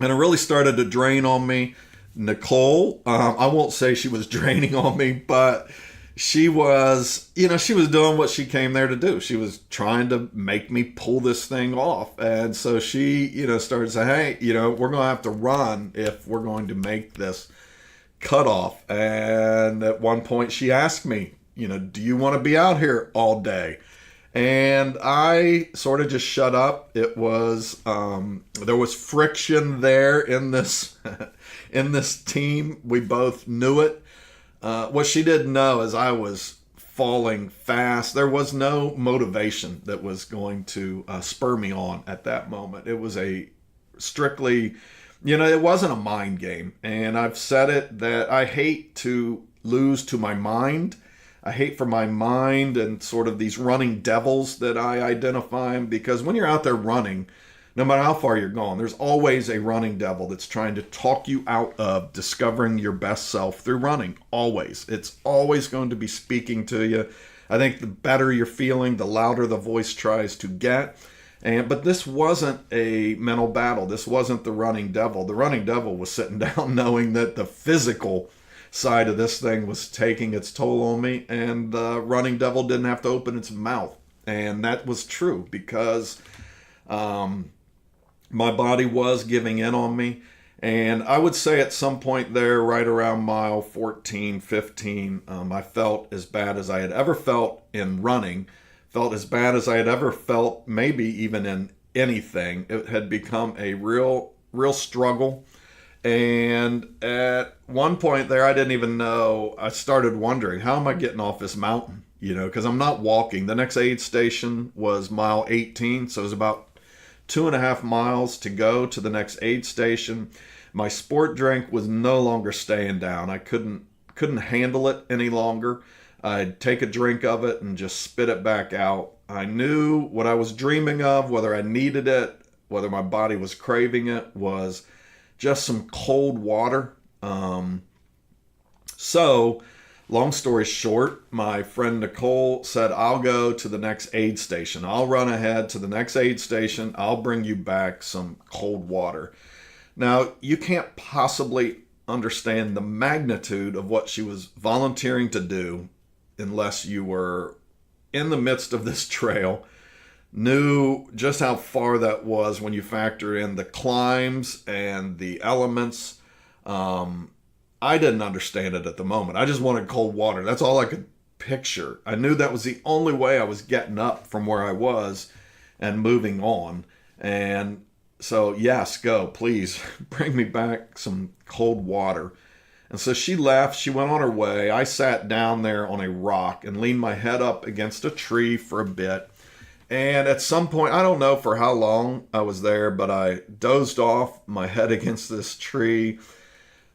it really started to drain on me. Nicole, I won't say she was draining on me, but she was doing what she came there to do. She was trying to make me pull this thing off. And so she, started saying, hey, we're going to have to run if we're going to make this cutoff. And at one point she asked me, do you want to be out here all day? And I sort of just shut up. It was, there was friction there in this, in this team. We both knew it. What she didn't know is I was falling fast. There was no motivation that was going to spur me on at that moment. It was a strictly, it wasn't a mind game. And I've said it that I hate to lose to my mind. I hate for my mind and sort of these running devils that I identify, because when you're out there running, no matter how far you're going, there's always a running devil that's trying to talk you out of discovering your best self through running. Always. It's always going to be speaking to you. I think the better you're feeling, the louder the voice tries to get. But this wasn't a mental battle. This wasn't the running devil. The running devil was sitting down knowing that the physical side of this thing was taking its toll on me, and the running devil didn't have to open its mouth. And that was true because my body was giving in on me. And I would say at some point there, right around mile 14, 15, I felt as bad as I had ever felt in running, felt as bad as I had ever felt maybe even in anything. It had become a real struggle. And at one point there, I didn't even know, I started wondering, how am I getting off this mountain? Because I'm not walking. The next aid station was mile 18, so it was about 2.5 miles to go to the next aid station. My sport drink was no longer staying down. I couldn't handle it any longer. I'd take a drink of it and just spit it back out. I knew what I was dreaming of, whether I needed it, whether my body was craving it, was just some cold water. So Long story short, my friend Nicole said, I'll go to the next aid station. I'll run ahead to the next aid station. I'll bring you back some cold water. Now, you can't possibly understand the magnitude of what she was volunteering to do unless you were in the midst of this trail, knew just how far that was when you factor in the climbs and the elements. I didn't understand it at the moment. I just wanted cold water. That's all I could picture. I knew that was the only way I was getting up from where I was and moving on. And so, yes, go, please bring me back some cold water. And so she left. She went on her way. I sat down there on a rock and leaned my head up against a tree for a bit. And at some point, I don't know for how long I was there, but I dozed off, my head against this tree.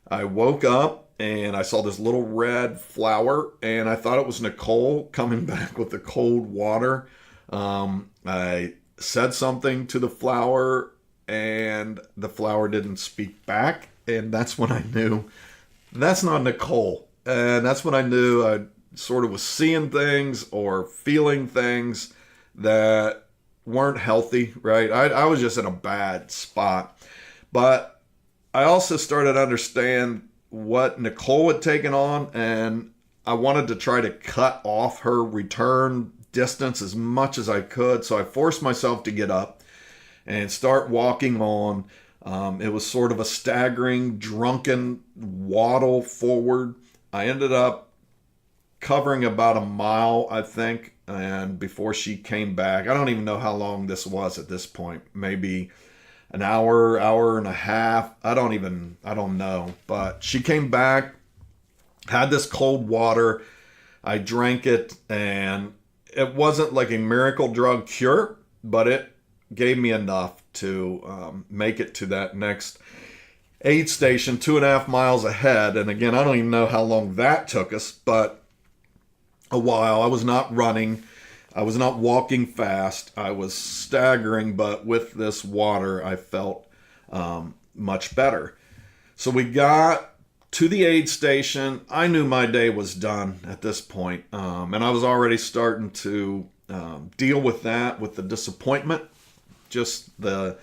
I woke up and I saw this little red flower, and I thought it was Nicole coming back with the cold water. I said something to the flower, and the flower didn't speak back. And that's when I knew that's not Nicole. And that's when I knew I sort of was seeing things or feeling things that weren't healthy, right? I was just in a bad spot. But I also started to understand what Nicole had taken on, and I wanted to try to cut off her return distance as much as I could. So I forced myself to get up and start walking on. It was sort of a staggering, drunken waddle forward. I ended up covering about a mile, I think, and before she came back, I don't even know how long this was at this point, maybe an hour, hour and a half. I don't know. But she came back, had this cold water. I drank it, and it wasn't like a miracle drug cure, but it gave me enough to make it to that next aid station 2.5 miles ahead. And again, I don't even know how long that took us, but a while. I was not running. I was not walking fast. I was staggering, but with this water, I felt much better. So we got to the aid station. I knew my day was done at this point, and I was already starting to deal with that, with the disappointment, just the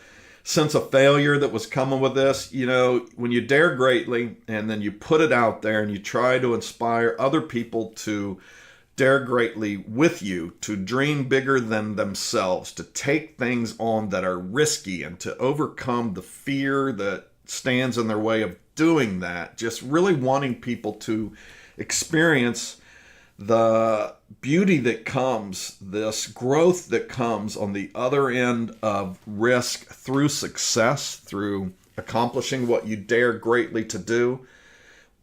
sense of failure that was coming with this. You know, when you dare greatly and then you put it out there and you try to inspire other people to dare greatly with you, to dream bigger than themselves, to take things on that are risky and to overcome the fear that stands in their way of doing that, just really wanting people to experience the beauty that comes, this growth that comes on the other end of risk through success, through accomplishing what you dare greatly to do.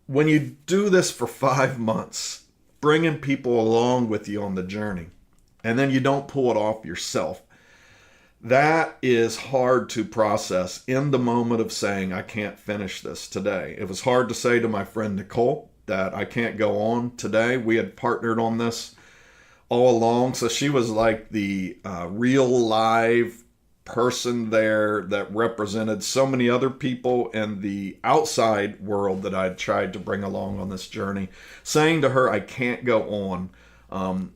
When you do this for 5 months, bringing people along with you on the journey, and then you don't pull it off yourself, that is hard to process in the moment of saying, I can't finish this today. It was hard to say to my friend Nicole that I can't go on today. We had partnered on this all along, so she was like the real live person there that represented so many other people in the outside world that I'd tried to bring along on this journey. Saying to her, I can't go on,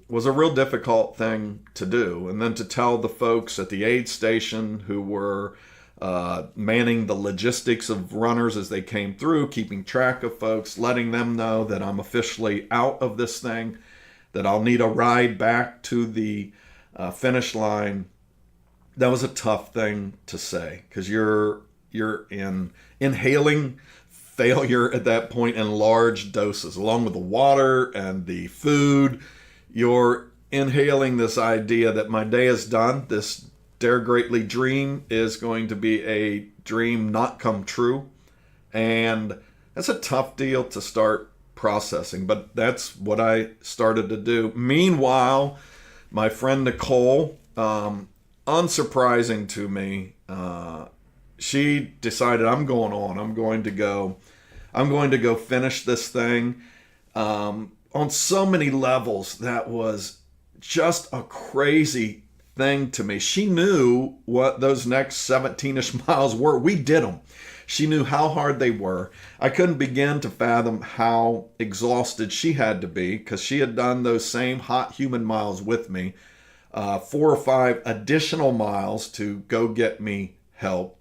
was a real difficult thing to do. And then to tell the folks at the aid station who were manning the logistics of runners as they came through, keeping track of folks, letting them know that I'm officially out of this thing, that I'll need a ride back to the finish line. That was a tough thing to say, because you're inhaling failure at that point in large doses, along with the water and the food. You're inhaling this idea that my day is done. This dare greatly dream is going to be a dream not come true. And that's a tough deal to start processing, but that's what I started to do. Meanwhile, my friend Nicole, unsurprising to me, she decided, I'm going on. I'm going to go finish this thing. On so many levels, that was just a crazy thing to me. She knew what those next 17-ish miles were. We did them. She knew how hard they were. I couldn't begin to fathom how exhausted she had to be because she had done those same hot human miles with me, 4 or 5 additional miles to go get me help.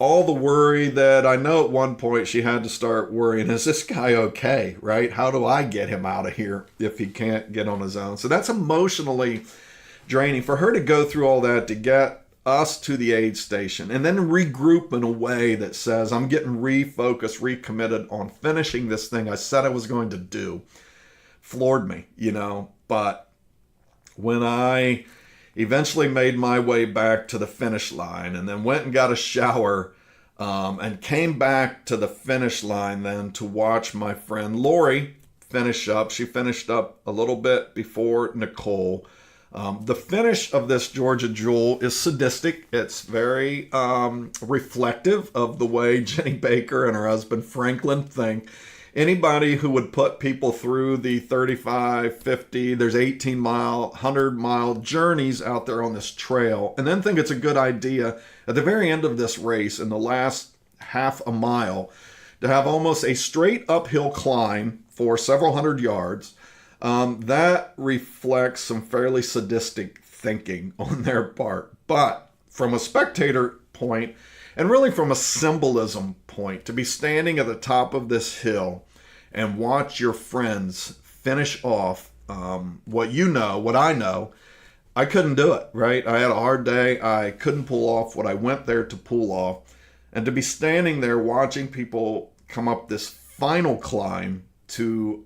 All the worry that I know at one point she had to start worrying, is this guy okay, right? How do I get him out of here if he can't get on his own? So that's emotionally draining for her to go through all that to get us to the aid station and then regroup in a way that says, I'm getting refocused, recommitted on finishing this thing I said I was going to do. Floored me, but when I eventually made my way back to the finish line and then went and got a shower and came back to the finish line then to watch my friend Lori finish up. She finished up a little bit before Nicole. The finish of this Georgia Jewel is sadistic. It's very reflective of the way Jenny Baker and her husband Franklin think. Anybody who would put people through the 35, 50, there's 18-mile, 100-mile journeys out there on this trail, and then think it's a good idea at the very end of this race, in the last half a mile, to have almost a straight uphill climb for several hundred yards, that reflects some fairly sadistic thinking on their part. But from a spectator point, and really from a symbolism point, to be standing at the top of this hill and watch your friends finish off what I know, I couldn't do it, right? I had a hard day. I couldn't pull off what I went there to pull off. And to be standing there watching people come up this final climb to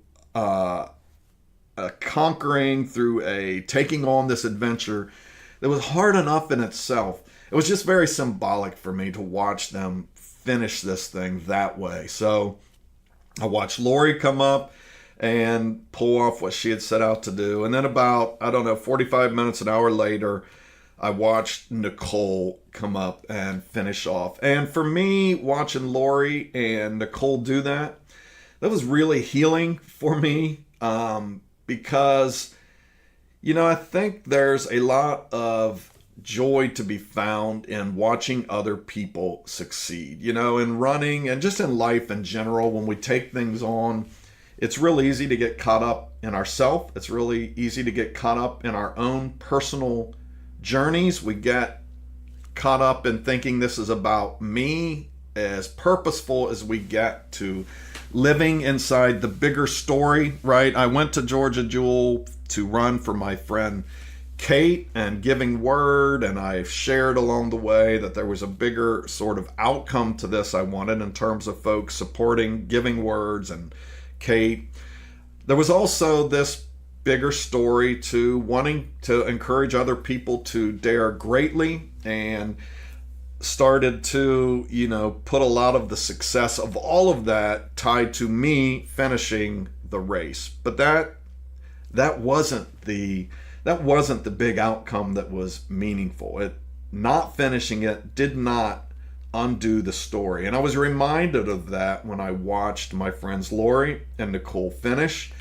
conquering through taking on this adventure that was hard enough in itself. It was just very symbolic for me to watch them finish this thing that way. So I watched Lori come up and pull off what she had set out to do. And then about, 45 minutes, an hour later, I watched Nicole come up and finish off. And for me, watching Lori and Nicole do that, that was really healing for me because, I think there's a lot of joy to be found in watching other people succeed, in running and just in life in general. When we take things on, it's real easy to get caught up in ourselves. It's really easy to get caught up in our own personal journeys. We get caught up in thinking this is about me, as purposeful as we get to living inside the bigger story, right? I went to Georgia Jewel to run for my friend Kate and giving word, and I shared along the way that there was a bigger sort of outcome to this I wanted in terms of folks supporting giving words and Kate. There was also this bigger story to wanting to encourage other people to dare greatly, and started to, put a lot of the success of all of that tied to me finishing the race. But that wasn't the big outcome that was meaningful. Not finishing it did not undo the story. And I was reminded of that when I watched my friends Lori and Nicole finish.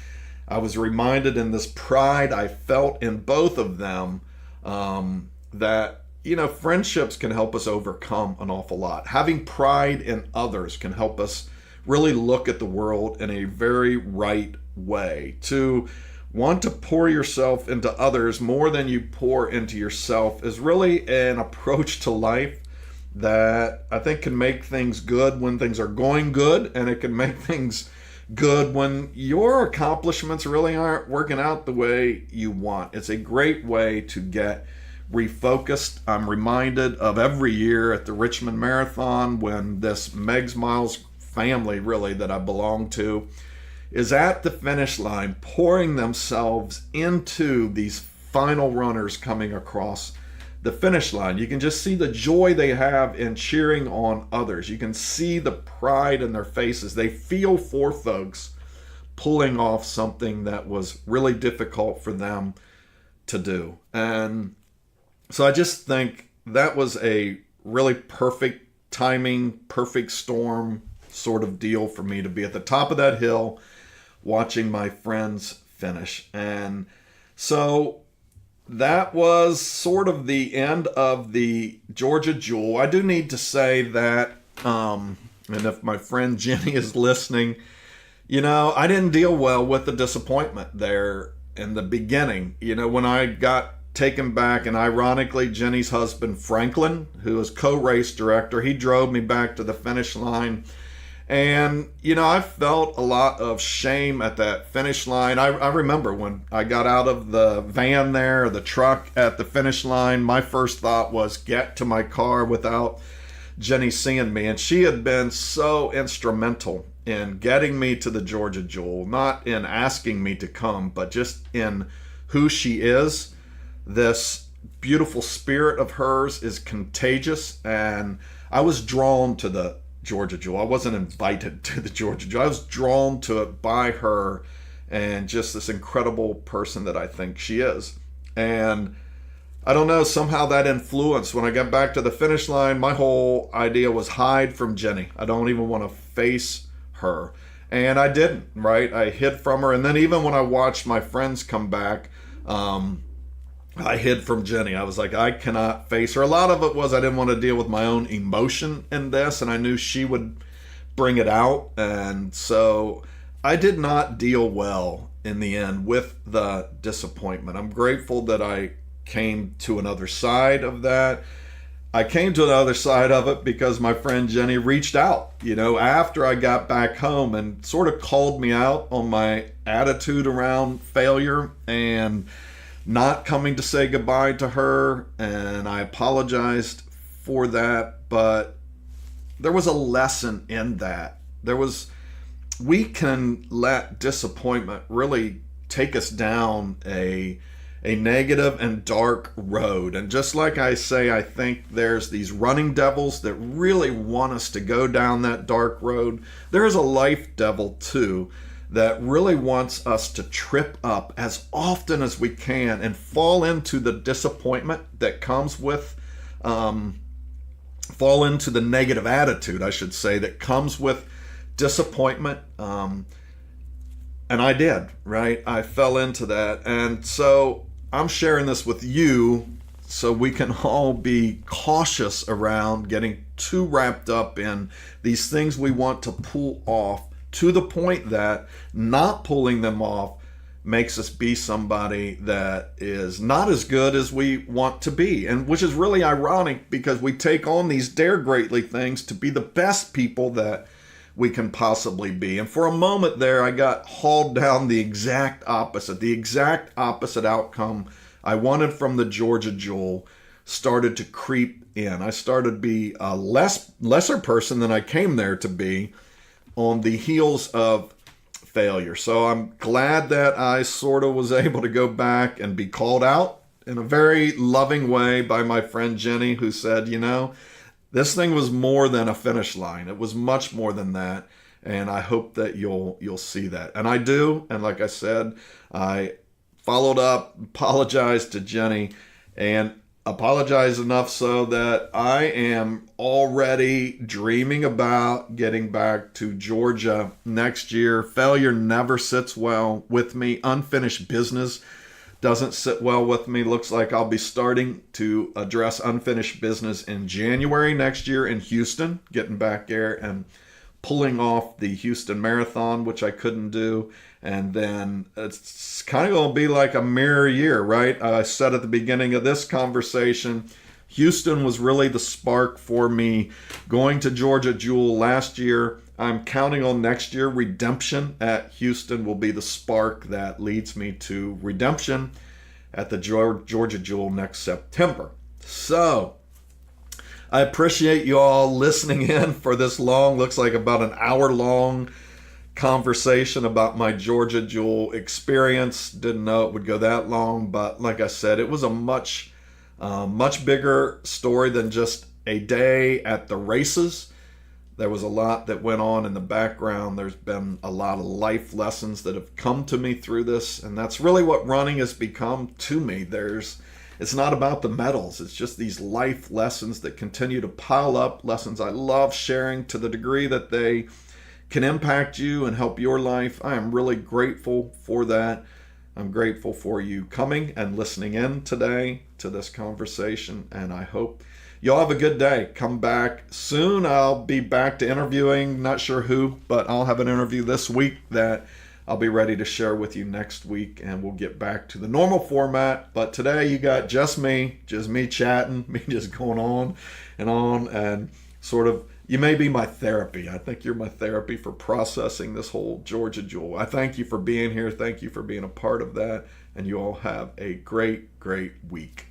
I was reminded in this pride I felt in both of them that, friendships can help us overcome an awful lot. Having pride in others can help us really look at the world in a very right way. To want to pour yourself into others more than you pour into yourself is really an approach to life that I think can make things good when things are going good, and it can make things good when your accomplishments really aren't working out the way you want. It's a great way to get refocused. I'm reminded of every year at the Richmond Marathon when this Megs Miles family, really, that I belong to, is at the finish line, pouring themselves into these final runners coming across the finish line. You can just see the joy they have in cheering on others. You can see the pride in their faces. They feel for folks pulling off something that was really difficult for them to do. And so I just think that was a really perfect timing, perfect storm sort of deal for me to be at the top of that hill watching my friends finish. And so that was sort of the end of the Georgia Jewel. I do need to say that And if my friend Jenny is listening, I didn't deal well with the disappointment there in the beginning. When I got taken back, and ironically, Jenny's husband, Franklin, who was co-race director, he drove me back to the finish line. And, I felt a lot of shame at that finish line. I remember when I got out of the van there, the truck at the finish line, my first thought was get to my car without Jenny seeing me. And she had been so instrumental in getting me to the Georgia Jewel, not in asking me to come, but just in who she is. This beautiful spirit of hers is contagious, and I was drawn to the Georgia Jewel. I wasn't invited to the Georgia Jewel. I was drawn to it by her and just this incredible person that I think she is. And I don't know, somehow that influenced. When I got back to the finish line, my whole idea was hide from Jenny. I don't even want to face her. And I didn't, right? I hid from her. And then even when I watched my friends come back, I hid from Jenny. I was like, I cannot face her. A lot of it was I didn't want to deal with my own emotion in this, and I knew she would bring it out. And so I did not deal well in the end with the disappointment. I'm grateful that I came to another side of that. I came to another side of it because my friend Jenny reached out, after I got back home and sort of called me out on my attitude around failure and not coming to say goodbye to her. And I apologized for that, but there was a lesson in that. We can let disappointment really take us down a negative and dark road. And just like I say, I think there's these running devils that really want us to go down that dark road. There is a life devil too that really wants us to trip up as often as we can and fall into the disappointment that comes with, fall into the negative attitude, I should say, that comes with disappointment. And I did, right? I fell into that. And so I'm sharing this with you so we can all be cautious around getting too wrapped up in these things we want to pull off, to the point that not pulling them off makes us be somebody that is not as good as we want to be. And which is really ironic because we take on these dare greatly things to be the best people that we can possibly be. And for a moment there, I got hauled down the exact opposite outcome I wanted from the Georgia Jewel started to creep in. I started to be a lesser person than I came there to be on the heels of failure. So I'm glad that I sort of was able to go back and be called out in a very loving way by my friend Jenny, who said, this thing was more than a finish line. It was much more than that. And I hope that you'll see that. And I do. And like I said, I followed up, apologized to Jenny, and apologized enough so that I am already dreaming about getting back to Georgia next year. Failure never sits well with me. Unfinished business doesn't sit well with me. Looks like I'll be starting to address unfinished business in January next year in Houston, getting back there and pulling off the Houston Marathon, which I couldn't do. And then it's kind of going to be like a mirror year, right? I said at the beginning of this conversation, Houston was really the spark for me going to Georgia Jewel last year. I'm counting on next year. Redemption at Houston will be the spark that leads me to redemption at the Georgia Jewel next September. So I appreciate you all listening in for this long, looks like about an hour long conversation about my Georgia Jewel experience. Didn't know it would go that long, but like I said, it was a much bigger story than just a day at the races. There was a lot that went on in the background. There's been a lot of life lessons that have come to me through this, and that's really what running has become to me. It's not about the medals. It's just these life lessons that continue to pile up, lessons I love sharing to the degree that they can impact you and help your life. I am really grateful for that. I'm grateful for you coming and listening in today to this conversation, and I hope y'all have a good day. Come back soon. I'll be back to interviewing. Not sure who, but I'll have an interview this week that I'll be ready to share with you next week, and we'll get back to the normal format. But today you got just me chatting, me just going on, and sort of, you may be my therapy. I think you're my therapy for processing this whole Georgia Jewel. I thank you for being here. Thank you for being a part of that. And you all have a great, great week.